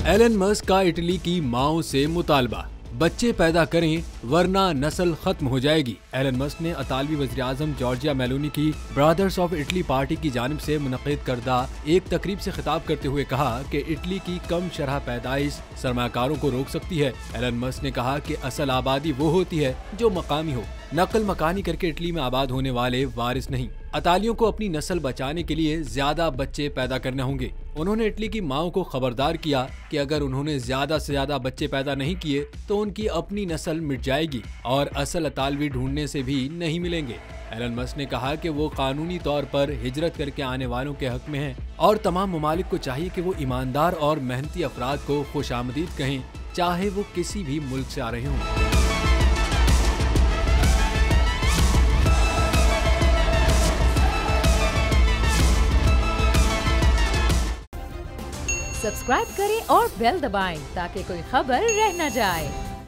Elon Musk का Italy की माओ से मुतालबा, बच्चे पैदा करें वरना नस्ल खत्म हो जाएगी। एलन मस्क ने इतालवी वज़ीर-ए-आज़म जॉर्जिया मेलोनी की ब्रदर्स ऑफ इटली पार्टी की जानिब से मुनक़िद करदा एक तकरीब से खिताब करते हुए कहा कि इटली की कम शरह पैदाइश सरमाकारों को रोक सकती है। एलन मस्क ने कहा कि असल आबादी वो होती है जो मकामी हो, नकल मकानी करके इटली में आबाद होने वाले वारिस नहीं। इतालियों को अपनी नस्ल बचाने के लिए ज्यादा बच्चे पैदा करने होंगे। उन्होंने इटली की माओ को खबरदार किया कि अगर उन्होंने ज्यादा से ज्यादा बच्चे पैदा नहीं किए तो उनकी अपनी नस्ल मिट जाएगी और असल इतालवी ढूंढने से भी नहीं मिलेंगे। एलन मस्क ने कहा कि वो कानूनी तौर पर हिजरत करके आने वालों के हक में हैं और तमाम ममालिक को चाहिए कि वो ईमानदार और मेहनती अफराद को खुशामदीद कहें, चाहे वो किसी भी मुल्क से आ रहे हों। सब्सक्राइब करें और बेल दबाएं ताकि कोई खबर रह न जाए।